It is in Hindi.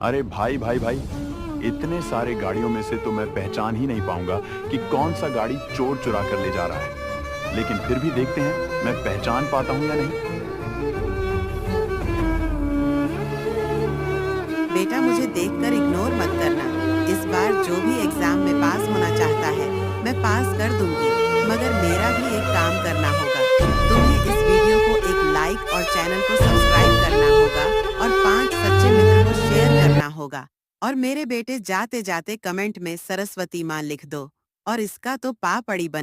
अरे भाई भाई भाई, इतने सारे गाड़ियों में से तो मैं पहचान ही नहीं पाऊंगा कि कौन सा गाड़ी चोर चुरा कर ले जा रहा है। लेकिन फिर भी देखते हैं मैं पहचान पाता हूं या नहीं। बेटा, मुझे देखकर इग्नोर मत करना। इस बार जो भी एग्जाम में पास होना चाहता है, मैं पास कर दूंगी, मगर मेरा भी एक काम करना होगा। तुम्हें इस वीडियो को एक लाइक और चैनल को सब्सक्राइब करना होगा और 5 सच्चे मित्र को शेयर करना होगा। और मेरे बेटे, जाते जाते कमेंट में सरस्वती माँ लिख दो और इसका तो पापड़ी बन